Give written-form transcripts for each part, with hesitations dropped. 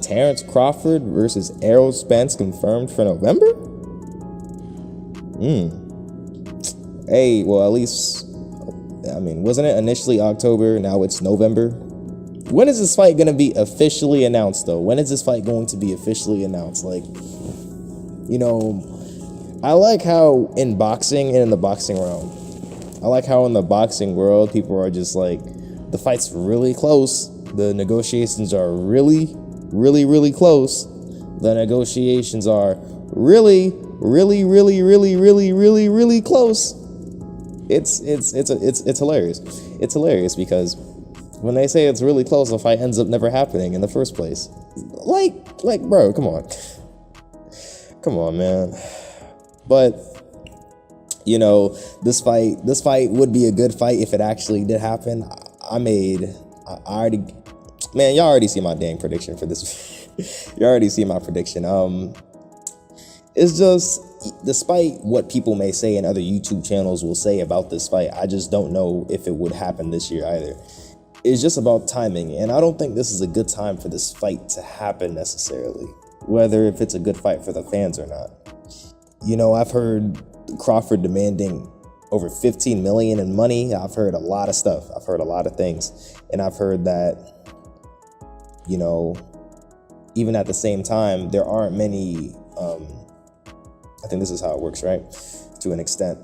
Terence Crawford versus Errol Spence confirmed for November? Hey, well, at least, I mean, wasn't it initially October? Now it's November. When is this fight going to be officially announced, though? When is this fight going to be officially announced? Like, you know, I like how in boxing and in the boxing realm, I like how in the boxing world, people are just like, the fight's really close. The negotiations are really, really, really close. The negotiations are really, really, really, really, really, really, really close. It's hilarious. It's hilarious because when they say it's really close, the fight ends up never happening in the first place. Like, bro, come on, man. But you know, this fight would be a good fight if it actually did happen. Y'all already see my dang prediction for this. You already see my prediction. It's just, despite what people may say and other YouTube channels will say about this fight, I just don't know if it would happen this year either. It's just about timing, and I don't think this is a good time for this fight to happen necessarily, whether if it's a good fight for the fans or not. You know, I've heard Crawford demanding over $15 million in money. I've heard a lot of stuff. I've heard a lot of things, and I've heard that, you know, even at the same time, there aren't many, I think this is how it works, right? To an extent.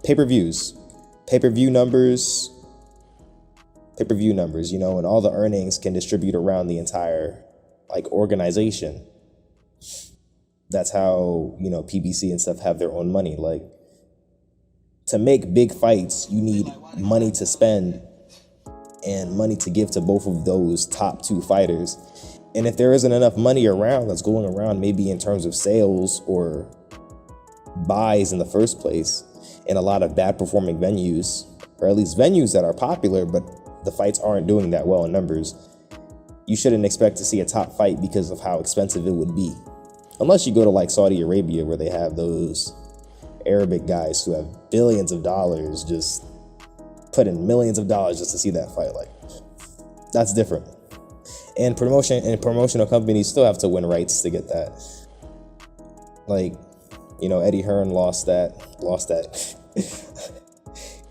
Pay-per-views, you know, and all the earnings can distribute around the entire, like, organization. That's how, you know, PBC and stuff have their own money. Like, to make big fights, you need money to spend and money to give to both of those top two fighters. And if there isn't enough money around that's going around, maybe in terms of sales or buys in the first place, in a lot of bad performing venues, or at least venues that are popular, but the fights aren't doing that well in numbers, you shouldn't expect to see a top fight because of how expensive it would be. Unless you go to like Saudi Arabia, where they have those Arabic guys who have billions of dollars, just put in millions of dollars just to see that fight. Like, that's different. And promotional companies still have to win rights to get that. Like, you know, Eddie Hearn lost that.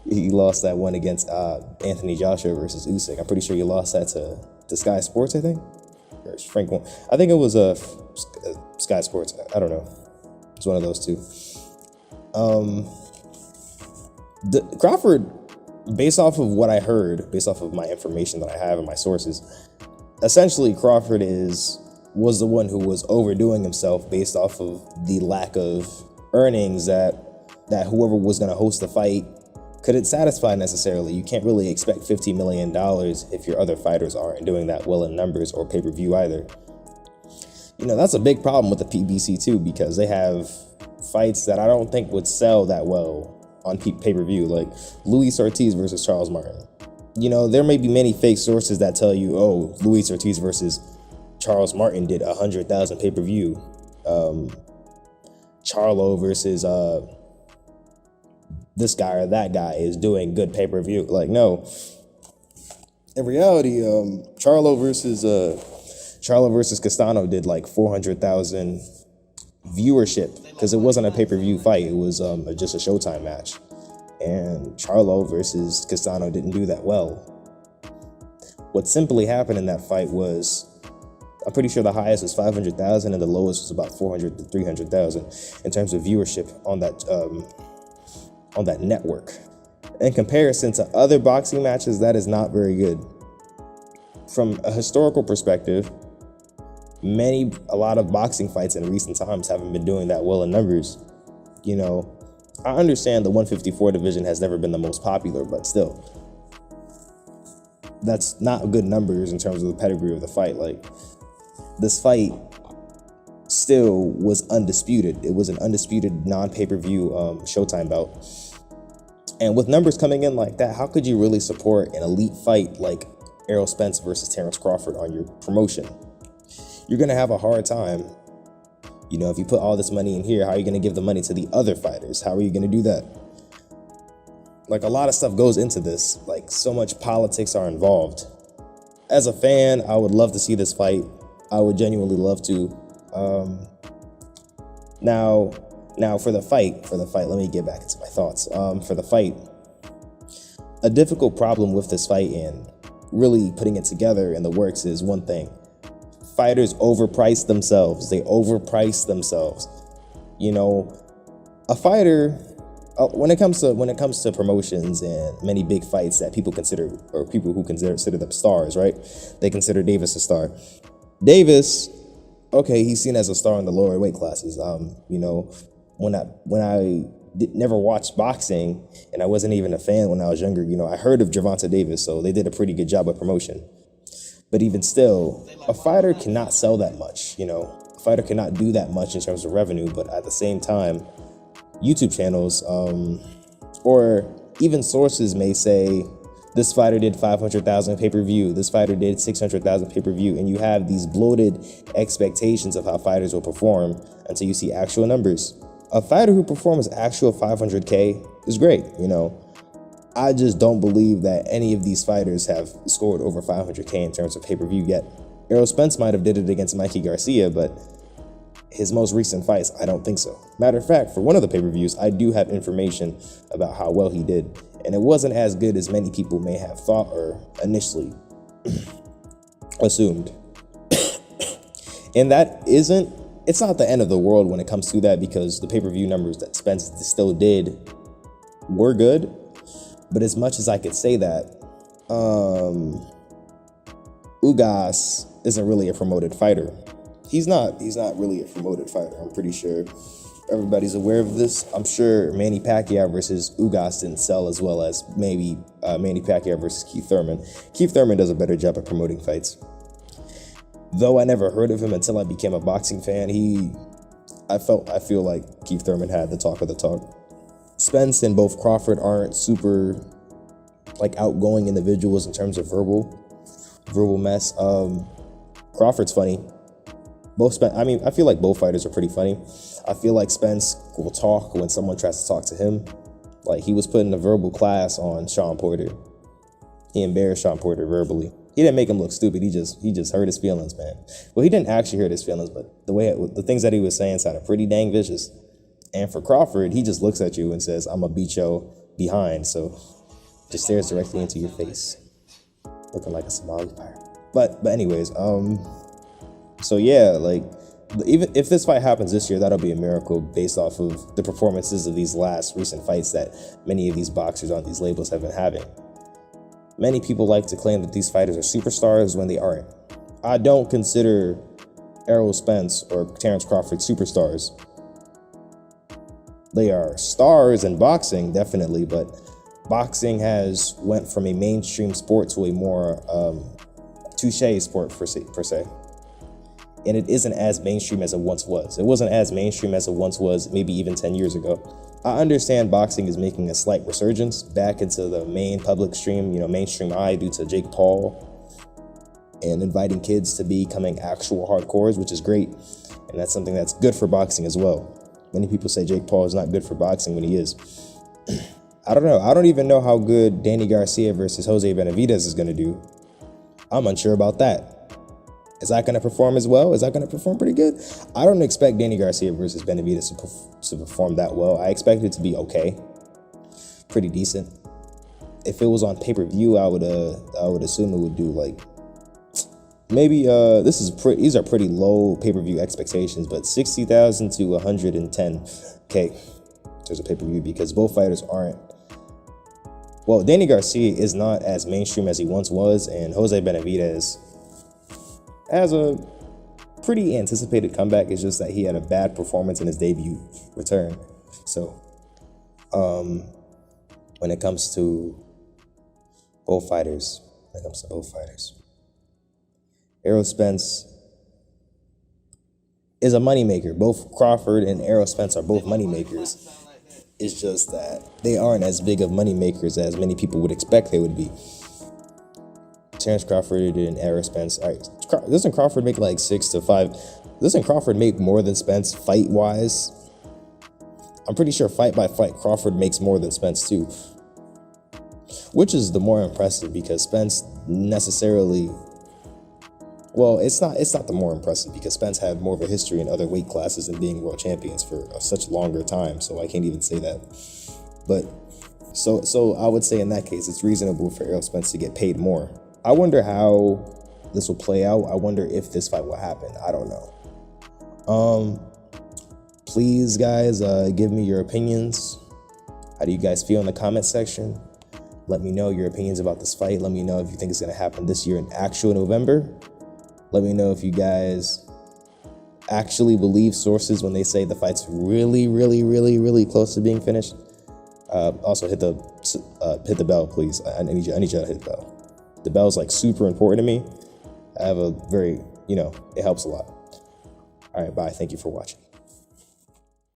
He lost that one against Anthony Joshua versus Usyk. I'm pretty sure he lost that to Sky Sports, I think. Or Frank. I think it was Sky Sports. I don't know. It's one of those two. Crawford, based off of what I heard, based off of my information that I have and my sources, essentially Crawford was the one who was overdoing himself based off of the lack of earnings that whoever was going to host the fight couldn't satisfy necessarily. You can't really expect $50 million if your other fighters aren't doing that well in numbers or pay-per-view either. You know, that's a big problem with the PBC too, because they have fights that I don't think would sell that well on pay-per-view, like Luis Ortiz versus Charles Martin. You know, there may be many fake sources that tell you, oh, Luis Ortiz versus Charles Martin did 100,000 pay-per-view. Charlo versus this guy or that guy is doing good pay-per-view. Like, no. In reality, Charlo versus Castano did like 400,000 viewership because it wasn't a pay-per-view fight. It was just a Showtime match. And Charlo versus Castano didn't do that well. What simply happened in that fight was, I'm pretty sure the highest was 500,000 and the lowest was about 400 to 300,000 in terms of viewership on that network. In comparison to other boxing matches, that is not very good. From a historical perspective, a lot of boxing fights in recent times haven't been doing that well in numbers. You know, I understand the 154 division has never been the most popular, but still, that's not good numbers in terms of the pedigree of the fight. Like, this fight still was undisputed. It was an undisputed non-pay-per-view Showtime bout. And with numbers coming in like that, how could you really support an elite fight like Errol Spence versus Terence Crawford on your promotion? You're going to have a hard time. You know, if you put all this money in here, how are you going to give the money to the other fighters? How are you going to do that? Like, a lot of stuff goes into this. Like, so much politics are involved. as a fan, I would love to see this fight. I would genuinely love to. Now for the fight, let me get back into my thoughts. For the fight, a difficult problem with this fight and really putting it together in the works is one thing. Fighters overprice themselves. They overprice themselves. You know, a fighter, when it comes to promotions and many big fights that people consider, or people who consider them stars, right? They consider Davis a star. Davis, okay, he's seen as a star in the lower weight classes. You know, when I never watched boxing and I wasn't even a fan when I was younger, you know, I heard of Gervonta Davis, so they did a pretty good job with promotion. But even still, a fighter cannot sell that much, you know. A fighter cannot do that much in terms of revenue, but at the same time, YouTube channels or even sources may say, this fighter did 500,000 pay-per-view, this fighter did 600,000 pay-per-view, and you have these bloated expectations of how fighters will perform until you see actual numbers. A fighter who performs actual 500K is great, you know. I just don't believe that any of these fighters have scored over 500K in terms of pay-per-view yet. Errol Spence might have did it against Mikey Garcia, but his most recent fights, I don't think so. Matter of fact, for one of the pay-per-views, I do have information about how well he did, and it wasn't as good as many people may have thought or initially assumed. And it's not the end of the world when it comes to that, because the pay-per-view numbers that Spence still did were good. But as much as I could say that, Ugas isn't really a promoted fighter. He's not really a promoted fighter. I'm pretty sure everybody's aware of this. I'm sure Manny Pacquiao versus Ugas didn't sell as well as maybe Manny Pacquiao versus Keith Thurman. Keith Thurman does a better job at promoting fights. Though I never heard of him until I became a boxing fan, I feel like Keith Thurman had the talk of the talk. Spence and both Crawford aren't super like outgoing individuals in terms of verbal mess. Crawford's funny. I feel like both fighters are pretty funny. I feel like Spence will talk when someone tries to talk to him. Like, he was putting a verbal class on Sean Porter. He embarrassed Sean Porter verbally. He didn't make him look stupid. He just hurt his feelings, man. Well, he didn't actually hurt his feelings, but the things that he was saying sounded pretty dang vicious. And for Crawford, he just looks at you and says, I'm gonna beat your behind. So just stares directly into your face, looking like a Somali pirate. But anyways, so yeah, like, even if this fight happens this year, that'll be a miracle based off of the performances of these last recent fights that many of these boxers on these labels have been having. Many people like to claim that these fighters are superstars when they aren't. I don't consider Errol Spence or Terence Crawford superstars. They are stars in boxing, definitely, but boxing has went from a mainstream sport to a more touche sport per se. And it isn't as mainstream as it once was. It wasn't as mainstream as it once was, maybe even 10 years ago. I understand boxing is making a slight resurgence back into the main public stream, mainstream eye, due to Jake Paul and inviting kids to becoming actual hardcores, which is great. And that's something that's good for boxing as well. Many people say Jake Paul is not good for boxing when he is. I don't know. I don't even know how good Danny Garcia versus Jose Benavidez is going to do. I'm unsure about that. Is that going to perform as well? Is that going to perform pretty good? I don't expect Danny Garcia versus Benavidez to perform that well. I expect it to be okay. Pretty decent. If it was on pay-per-view, I would assume it would do like, maybe these are pretty low pay-per-view expectations, but 60,000 to 110K there's a pay-per-view, because both fighters aren't. Well, Danny Garcia is not as mainstream as he once was, and Jose Benavidez has a pretty anticipated comeback. It's just that he had a bad performance in his debut return. So, when it comes to both fighters, Errol Spence is a moneymaker. Both Crawford and Errol Spence are both moneymakers. It's just that they aren't as big of moneymakers as many people would expect they would be. Terence Crawford and Errol Spence. All right, doesn't Crawford make like 6 to 5? Doesn't Crawford make more than Spence fight-wise? I'm pretty sure fight by fight, Crawford makes more than Spence too. Which is the more impressive, because Spence necessarily Well, it's not the more impressive because Spence had more of a history in other weight classes and being world champions for such longer time, so I can't even say that. But so I would say in that case, it's reasonable for Errol Spence to get paid more. I wonder how this will play out. I wonder if this fight will happen. I don't know. Please, guys, give me your opinions. How do you guys feel in the comment section? Let me know your opinions about this fight. Let me know if you think it's going to happen this year in actual November. Let me know if you guys actually believe sources when they say the fight's really, really, really, really close to being finished. Also, hit the bell, please. I need you to hit the bell. The bell is like super important to me. I have a very, it helps a lot. All right, bye. Thank you for watching.